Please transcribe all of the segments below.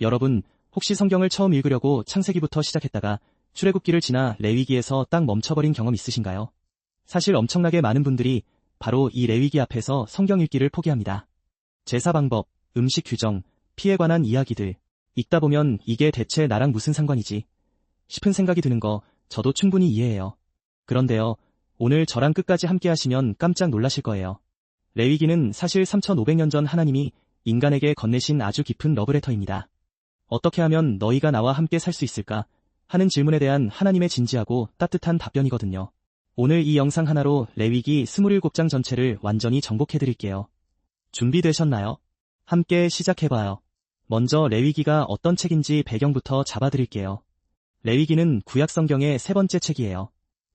여러분, 혹시 성경을 처음 읽으려고 창세기부터 시작했다가 출애굽기를 지나 레위기에서 딱 멈춰버린 경험 있으신가요? 사실 엄청나게 많은 분들이 바로 이 레위기 앞에서 성경 읽기를 포기합니다. 제사 방법, 음식 규정, 피에 관한 이야기들, 읽다 보면 이게 대체 나랑 무슨 상관이지? 싶은 생각이 드는 거 저도 충분히 이해해요. 그런데요, 오늘 저랑 끝까지 함께 하시면 깜짝 놀라실 거예요. 레위기는 사실 3500년 전 하나님이 인간에게 건네신 아주 깊은 러브레터입니다. 어떻게 하면 너희가 나와 함께 살 수 있을까? 하는 질문에 대한 하나님의 진지하고 따뜻한 답변이거든요. 오늘 이 영상 하나로 레위기 27장 전체를 완전히 정복해드릴게요. 준비되셨나요? 함께 시작해봐요. 먼저 레위기가 어떤 책인지 배경부터 잡아드릴게요. 레위기는 구약 성경의 세 번째 책이에요.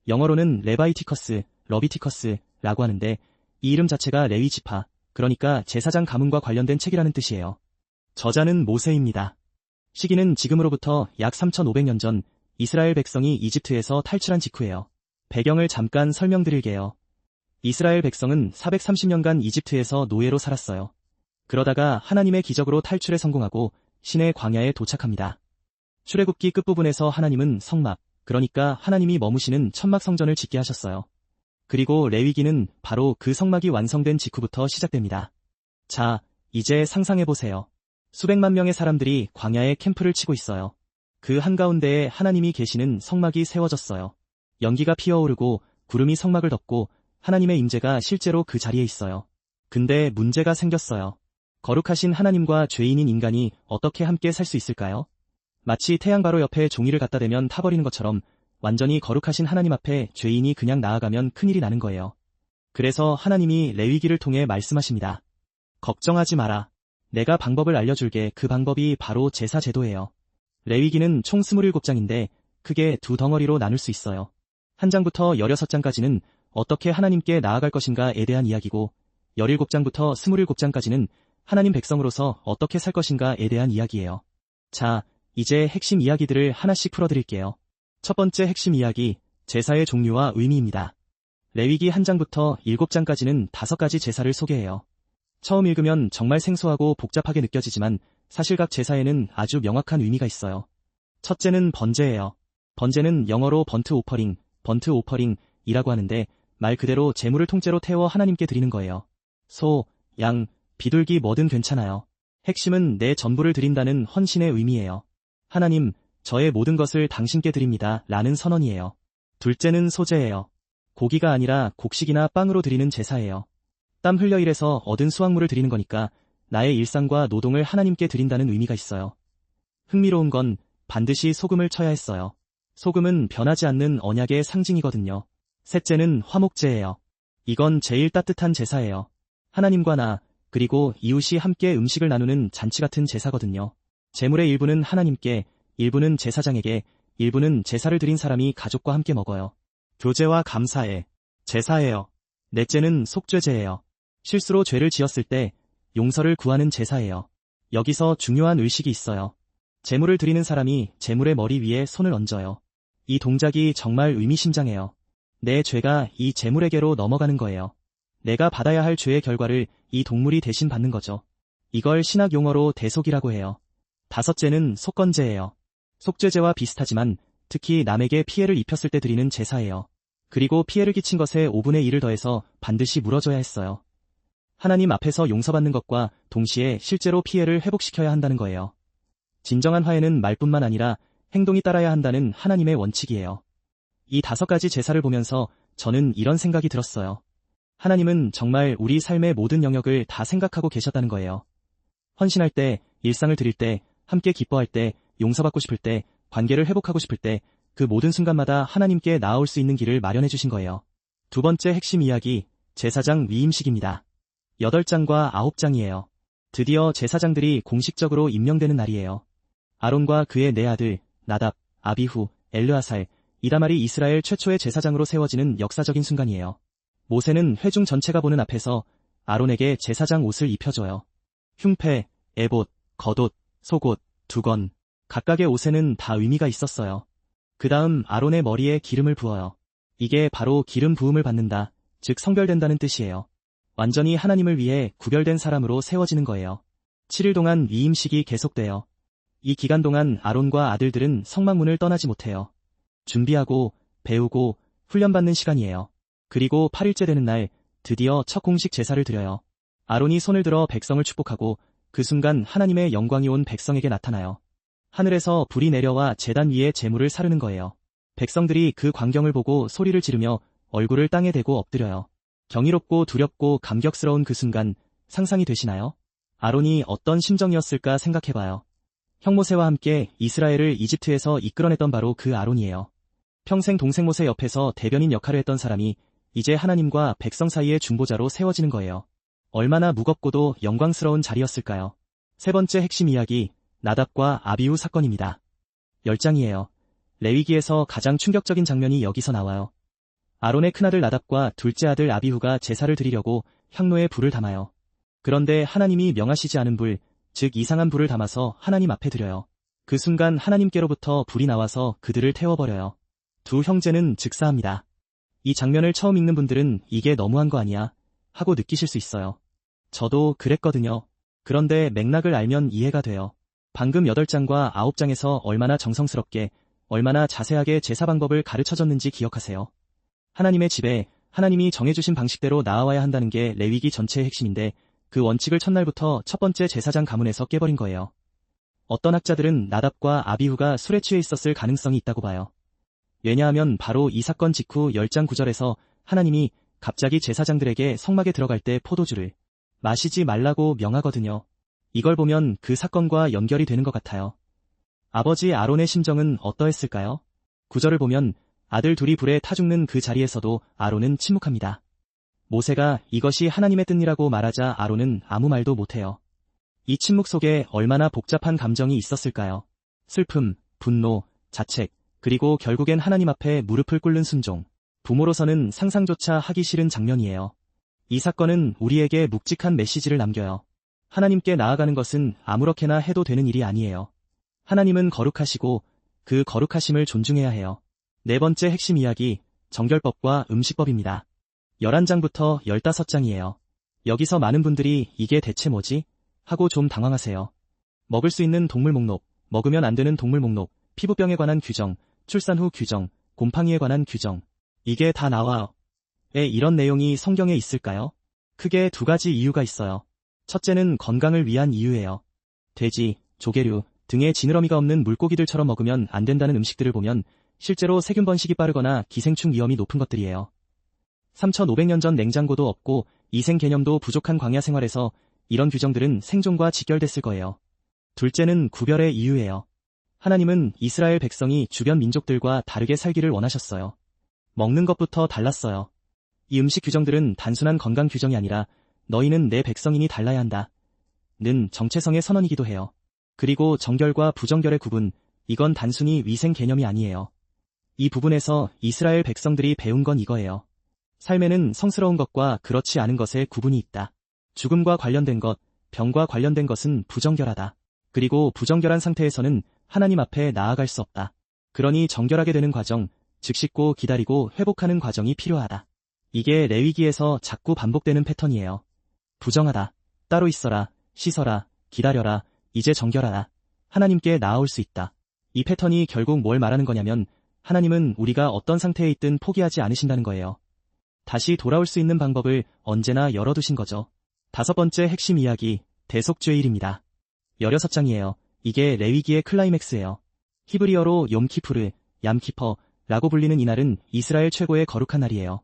영어로는 레바이티커스, 러비티커스라고 하는데 이 이름 자체가 레위 지파, 그러니까 제사장 가문과 관련된 책이라는 뜻이에요. 저자는 모세입니다. 시기는 지금으로부터 약 3500년 전 이스라엘 백성이 이집트에서 탈출한 직후예요. 배경을 잠깐 설명드릴게요. 이스라엘 백성은 430년간 이집트에서 노예로 살았어요. 그러다가 하나님의 기적으로 탈출에 성공하고 신의 광야에 도착합니다. 출애굽기 끝부분에서 하나님은 성막, 그러니까 하나님이 머무시는 천막 성전을 짓게 하셨어요. 그리고 레위기는 바로 그 성막이 완성된 직후부터 시작됩니다. 자, 이제 상상해보세요. 수백만 명의 사람들이 광야에 캠프를 치고 있어요. 그 한가운데에 하나님이 계시는 성막이 세워졌어요. 연기가 피어오르고 구름이 성막을 덮고 하나님의 임재가 실제로 그 자리에 있어요. 근데 문제가 생겼어요. 거룩하신 하나님과 죄인인 인간이 어떻게 함께 살 수 있을까요? 마치 태양 바로 옆에 종이를 갖다 대면 타버리는 것처럼 완전히 거룩하신 하나님 앞에 죄인이 그냥 나아가면 큰일이 나는 거예요. 그래서 하나님이 레위기를 통해 말씀하십니다. 걱정하지 마라. 내가 방법을 알려줄게. 그 방법이 바로 제사 제도예요. 레위기는 총 27장인데 크게 두 덩어리로 나눌 수 있어요. 한 장부터 16장까지는 어떻게 하나님께 나아갈 것인가에 대한 이야기고 17장부터 27장까지는 하나님 백성으로서 어떻게 살 것인가에 대한 이야기예요. 자, 이제 핵심 이야기들을 하나씩 풀어드릴게요. 첫 번째 핵심 이야기, 제사의 종류와 의미입니다. 레위기 1장부터 7장까지는 5가지 제사를 소개해요. 처음 읽으면 정말 생소하고 복잡하게 느껴지지만 사실 각 제사에는 아주 명확한 의미가 있어요. 첫째는 번제예요. 번제는 영어로 번트 오퍼링이라고 하는데 말 그대로 제물을 통째로 태워 하나님께 드리는 거예요. 소, 양, 비둘기 뭐든 괜찮아요. 핵심은 내 전부를 드린다는 헌신의 의미예요. 하나님, 저의 모든 것을 당신께 드립니다. 라는 선언이에요. 둘째는 소제예요. 고기가 아니라 곡식이나 빵으로 드리는 제사예요. 땀 흘려 일해서 얻은 수확물을 드리는 거니까 나의 일상과 노동을 하나님께 드린다는 의미가 있어요. 흥미로운 건 반드시 소금을 쳐야 했어요. 소금은 변하지 않는 언약의 상징이거든요. 셋째는 화목제예요. 이건 제일 따뜻한 제사예요. 하나님과 나, 그리고 이웃이 함께 음식을 나누는 잔치 같은 제사거든요. 제물의 일부는 하나님께, 일부는 제사장에게, 일부는 제사를 드린 사람이 가족과 함께 먹어요. 교제와 감사의 제사예요. 넷째는 속죄제예요. 실수로 죄를 지었을 때 용서를 구하는 제사예요. 여기서 중요한 의식이 있어요. 제물을 드리는 사람이 제물의 머리 위에 손을 얹어요. 이 동작이 정말 의미심장해요. 내 죄가 이 제물에게로 넘어가는 거예요. 내가 받아야 할 죄의 결과를 이 동물이 대신 받는 거죠. 이걸 신학 용어로 대속이라고 해요. 다섯째는 속건제예요. 속죄제와 비슷하지만 특히 남에게 피해를 입혔을 때 드리는 제사예요. 그리고 피해를 끼친 것에 5분의 1을 더해서 반드시 물어줘야 했어요. 하나님 앞에서 용서받는 것과 동시에 실제로 피해를 회복시켜야 한다는 거예요. 진정한 화해는 말뿐만 아니라 행동이 따라야 한다는 하나님의 원칙이에요. 이 5가지 제사를 보면서 저는 이런 생각이 들었어요. 하나님은 정말 우리 삶의 모든 영역을 다 생각하고 계셨다는 거예요. 헌신할 때, 일상을 드릴 때, 함께 기뻐할 때, 용서받고 싶을 때, 관계를 회복하고 싶을 때, 그 모든 순간마다 하나님께 나아올 수 있는 길을 마련해 주신 거예요. 두 번째 핵심 이야기, 제사장 위임식입니다. 8장과 9장이에요. 드디어 제사장들이 공식적으로 임명되는 날이에요. 아론과 그의 네 아들, 나답, 아비후, 엘르아살, 이다말이 이스라엘 최초의 제사장으로 세워지는 역사적인 순간이에요. 모세는 회중 전체가 보는 앞에서 아론에게 제사장 옷을 입혀줘요. 흉패, 에봇, 겉옷, 속옷, 두건, 각각의 옷에는 다 의미가 있었어요. 그 다음 아론의 머리에 기름을 부어요. 이게 바로 기름 부음을 받는다, 즉 성별된다는 뜻이에요. 완전히 하나님을 위해 구별된 사람으로 세워지는 거예요. 7일 동안 위임식이 계속돼요. 이 기간 동안 아론과 아들들은 성막문을 떠나지 못해요. 준비하고, 배우고, 훈련받는 시간이에요. 그리고 8일째 되는 날, 드디어 첫 공식 제사를 드려요. 아론이 손을 들어 백성을 축복하고, 그 순간 하나님의 영광이 온 백성에게 나타나요. 하늘에서 불이 내려와 제단 위에 제물을 사르는 거예요. 백성들이 그 광경을 보고 소리를 지르며 얼굴을 땅에 대고 엎드려요. 경이롭고 두렵고 감격스러운 그 순간, 상상이 되시나요? 아론이 어떤 심정이었을까 생각해봐요. 형 모세와 함께 이스라엘을 이집트에서 이끌어냈던 바로 그 아론이에요. 평생 동생 모세 옆에서 대변인 역할을 했던 사람이 이제 하나님과 백성 사이의 중보자로 세워지는 거예요. 얼마나 무겁고도 영광스러운 자리였을까요? 세 번째 핵심 이야기, 나답과 아비후 사건입니다. 10장이에요. 레위기에서 가장 충격적인 장면이 여기서 나와요. 아론의 큰아들 나답과 둘째 아들 아비후가 제사를 드리려고 향로에 불을 담아요. 그런데 하나님이 명하시지 않은 불, 즉 이상한 불을 담아서 하나님 앞에 드려요. 그 순간 하나님께로부터 불이 나와서 그들을 태워버려요. 두 형제는 즉사합니다. 이 장면을 처음 읽는 분들은 이게 너무한 거 아니야? 하고 느끼실 수 있어요. 저도 그랬거든요. 그런데 맥락을 알면 이해가 돼요. 방금 8장과 9장에서 얼마나 정성스럽게, 얼마나 자세하게 제사 방법을 가르쳐줬는지 기억하세요. 하나님의 집에 하나님이 정해주신 방식대로 나아와야 한다는 게 레위기 전체의 핵심인데 그 원칙을 첫날부터 첫 번째 제사장 가문에서 깨버린 거예요. 어떤 학자들은 나답과 아비후가 술에 취해 있었을 가능성이 있다고 봐요. 왜냐하면 바로 이 사건 직후 10장 9절에서 하나님이 갑자기 제사장들에게 성막에 들어갈 때 포도주를 마시지 말라고 명하거든요. 이걸 보면 그 사건과 연결이 되는 것 같아요. 아버지 아론의 심정은 어떠했을까요? 9절을 보면 아들 둘이 불에 타 죽는 그 자리에서도 아론은 침묵합니다. 모세가 이것이 하나님의 뜻이라고 말하자 아론은 아무 말도 못해요. 이 침묵 속에 얼마나 복잡한 감정이 있었을까요? 슬픔, 분노, 자책, 그리고 결국엔 하나님 앞에 무릎을 꿇는 순종. 부모로서는 상상조차 하기 싫은 장면이에요. 이 사건은 우리에게 묵직한 메시지를 남겨요. 하나님께 나아가는 것은 아무렇게나 해도 되는 일이 아니에요. 하나님은 거룩하시고 그 거룩하심을 존중해야 해요. 네 번째 핵심 이야기, 정결법과 음식법입니다. 11장부터 15장이에요. 여기서 많은 분들이 이게 대체 뭐지? 하고 좀 당황하세요. 먹을 수 있는 동물 목록, 먹으면 안 되는 동물 목록, 피부병에 관한 규정, 출산 후 규정, 곰팡이에 관한 규정. 이게 다 나와요. 왜 이런 내용이 성경에 있을까요? 크게 두 가지 이유가 있어요. 첫째는 건강을 위한 이유예요. 돼지, 조개류 등의 지느러미가 없는 물고기들처럼 먹으면 안 된다는 음식들을 보면 실제로 세균 번식이 빠르거나 기생충 위험이 높은 것들이에요. 3500년 전 냉장고도 없고 이생 개념도 부족한 광야 생활에서 이런 규정들은 생존과 직결됐을 거예요. 둘째는 구별의 이유예요. 하나님은 이스라엘 백성이 주변 민족들과 다르게 살기를 원하셨어요. 먹는 것부터 달랐어요. 이 음식 규정들은 단순한 건강 규정이 아니라 너희는 내 백성이니 달라야 한다. 는 정체성의 선언이기도 해요. 그리고 정결과 부정결의 구분, 이건 단순히 위생 개념이 아니에요. 이 부분에서 이스라엘 백성들이 배운 건 이거예요. 삶에는 성스러운 것과 그렇지 않은 것의 구분이 있다. 죽음과 관련된 것, 병과 관련된 것은 부정결하다. 그리고 부정결한 상태에서는 하나님 앞에 나아갈 수 없다. 그러니 정결하게 되는 과정, 즉 씻고 기다리고 회복하는 과정이 필요하다. 이게 레위기에서 자꾸 반복되는 패턴이에요. 부정하다, 따로 있어라, 씻어라, 기다려라, 이제 정결하다. 하나님께 나아올 수 있다. 이 패턴이 결국 뭘 말하는 거냐면 하나님은 우리가 어떤 상태에 있든 포기하지 않으신다는 거예요. 다시 돌아올 수 있는 방법을 언제나 열어두신 거죠. 다섯 번째 핵심 이야기, 대속죄일입니다. 16장이에요. 이게 레위기의 클라이맥스예요. 히브리어로 욤키푸르, 얌키퍼라고 불리는 이날은 이스라엘 최고의 거룩한 날이에요.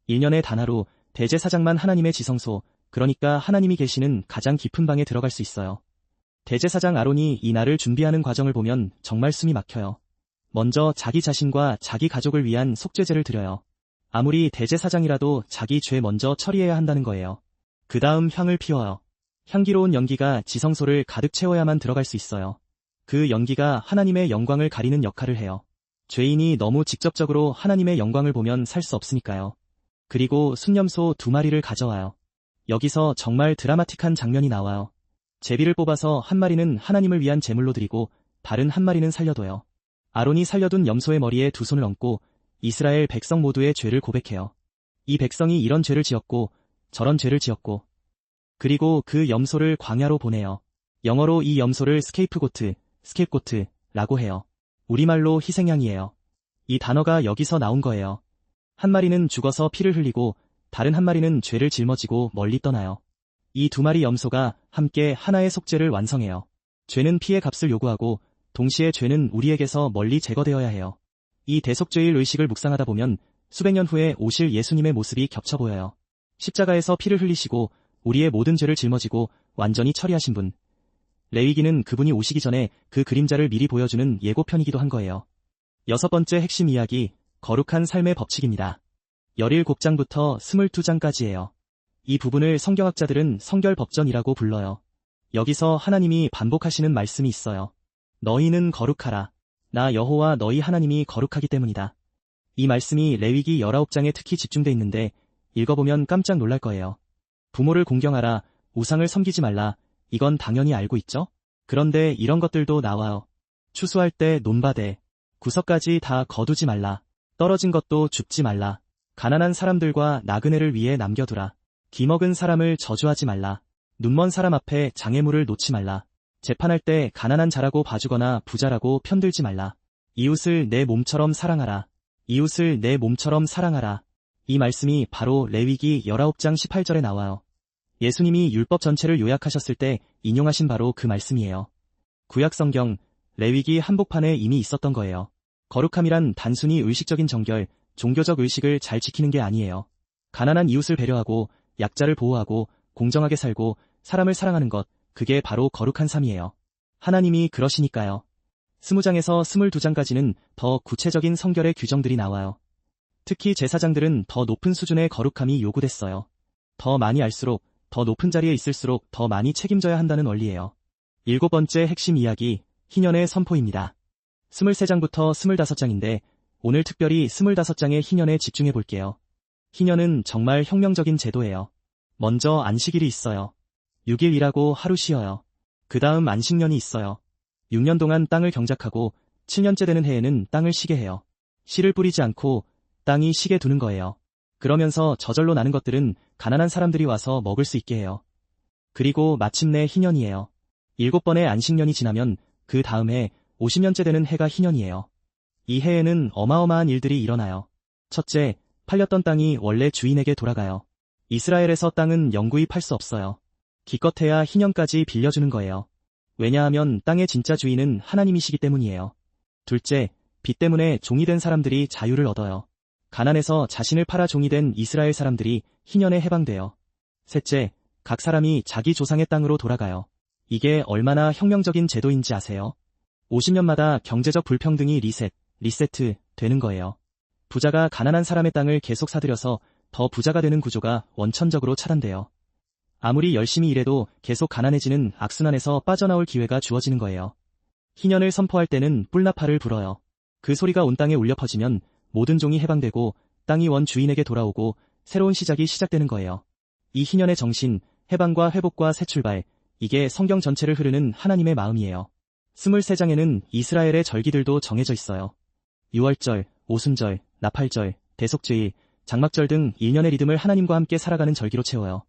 1년의 단 하루, 대제사장만 하나님의 지성소, 그러니까 하나님이 계시는 가장 깊은 방에 들어갈 수 있어요. 대제사장 아론이 이 날을 준비하는 과정을 보면 정말 숨이 막혀요. 먼저 자기 자신과 자기 가족을 위한 속죄제를 드려요. 아무리 대제사장이라도 자기 죄 먼저 처리해야 한다는 거예요. 그 다음 향을 피워요. 향기로운 연기가 지성소를 가득 채워야만 들어갈 수 있어요. 그 연기가 하나님의 영광을 가리는 역할을 해요. 죄인이 너무 직접적으로 하나님의 영광을 보면 살 수 없으니까요. 그리고 순념소 2마리를 가져와요. 여기서 정말 드라마틱한 장면이 나와요. 제비를 뽑아서 한 마리는 하나님을 위한 제물로 드리고 다른 한 마리는 살려둬요. 아론이 살려둔 염소의 머리에 두 손을 얹고 이스라엘 백성 모두의 죄를 고백해요. 이 백성이 이런 죄를 지었고 저런 죄를 지었고 그리고 그 염소를 광야로 보내요. 영어로 이 염소를 스케이프고트, 스케프고트라고 해요. 우리말로 희생양이에요. 이 단어가 여기서 나온 거예요. 한 마리는 죽어서 피를 흘리고 다른 한 마리는 죄를 짊어지고 멀리 떠나요. 이 두 마리 염소가 함께 하나의 속죄를 완성해요. 죄는 피의 값을 요구하고 동시에 죄는 우리에게서 멀리 제거되어야 해요. 이 대속죄일 의식을 묵상하다 보면 수백 년 후에 오실 예수님의 모습이 겹쳐 보여요. 십자가에서 피를 흘리시고 우리의 모든 죄를 짊어지고 완전히 처리하신 분. 레위기는 그분이 오시기 전에 그 그림자를 미리 보여주는 예고편이기도 한 거예요. 여섯 번째 핵심 이야기, 거룩한 삶의 법칙입니다. 17곡장부터 22장까지예요. 이 부분을 성경학자들은 성결법전이라고 불러요. 여기서 하나님이 반복하시는 말씀이 있어요. 너희는 거룩하라. 나 여호와 너희 하나님이 거룩하기 때문이다. 이 말씀이 레위기 19장에 특히 집중돼 있는데 읽어보면 깜짝 놀랄 거예요. 부모를 공경하라, 우상을 섬기지 말라, 이건 당연히 알고 있죠? 그런데 이런 것들도 나와요. 추수할 때 논바대, 구석까지 다 거두지 말라, 떨어진 것도 줍지 말라, 가난한 사람들과 나그네를 위해 남겨두라, 기먹은 사람을 저주하지 말라, 눈먼 사람 앞에 장애물을 놓지 말라, 재판할 때 가난한 자라고 봐주거나 부자라고 편들지 말라, 이웃을 내 몸처럼 사랑하라, 이웃을 내 몸처럼 사랑하라. 이 말씀이 바로 레위기 19장 18절에 나와요. 예수님이 율법 전체를 요약하셨을 때 인용하신 바로 그 말씀이에요. 구약성경, 레위기 한복판에 이미 있었던 거예요. 거룩함이란 단순히 의식적인 정결, 종교적 의식을 잘 지키는 게 아니에요. 가난한 이웃을 배려하고 약자를 보호하고 공정하게 살고 사람을 사랑하는 것, 그게 바로 거룩한 삶이에요. 하나님이 그러시니까요. 20장에서 22장까지는 더 구체적인 성결의 규정들이 나와요. 특히 제사장들은 더 높은 수준의 거룩함이 요구됐어요. 더 많이 알수록, 더 높은 자리에 있을수록 더 많이 책임져야 한다는 원리예요. 7번째 핵심 이야기, 희년의 선포입니다. 23장부터 25장인데 오늘 특별히 25장의 희년에 집중해 볼게요. 희년은 정말 혁명적인 제도예요. 먼저 안식일이 있어요. 6일 일하고 하루 쉬어요. 그 다음 안식년이 있어요. 6년 동안 땅을 경작하고 7년째 되는 해에는 땅을 쉬게 해요. 씨를 뿌리지 않고 땅이 쉬게 두는 거예요. 그러면서 저절로 나는 것들은 가난한 사람들이 와서 먹을 수 있게 해요. 그리고 마침내 희년이에요. 7번의 안식년이 지나면 그 다음 해 50년째 되는 해가 희년이에요. 이 해에는 어마어마한 일들이 일어나요. 첫째, 팔렸던 땅이 원래 주인에게 돌아가요. 이스라엘에서 땅은 영구히 팔 수 없어요. 기껏해야 희년까지 빌려주는 거예요. 왜냐하면 땅의 진짜 주인은 하나님이시기 때문이에요. 둘째, 빚 때문에 종이 된 사람들이 자유를 얻어요. 가난해서 자신을 팔아 종이 된 이스라엘 사람들이 희년에 해방돼요. 셋째, 각 사람이 자기 조상의 땅으로 돌아가요. 이게 얼마나 혁명적인 제도인지 아세요? 50년마다 경제적 불평등이 리세트 되는 거예요. 부자가 가난한 사람의 땅을 계속 사들여서 더 부자가 되는 구조가 원천적으로 차단돼요. 아무리 열심히 일해도 계속 가난해지는 악순환에서 빠져나올 기회가 주어지는 거예요. 희년을 선포할 때는 뿔나파를 불어요. 그 소리가 온 땅에 울려 퍼지면 모든 종이 해방되고 땅이 원 주인에게 돌아오고 새로운 시작이 시작되는 거예요. 이 희년의 정신, 해방과 회복과 새 출발, 이게 성경 전체를 흐르는 하나님의 마음이에요. 23장에는 이스라엘의 절기들도 정해져 있어요. 유월절, 오순절, 나팔절, 대속죄일, 장막절 등 1년의 리듬을 하나님과 함께 살아가는 절기로 채워요.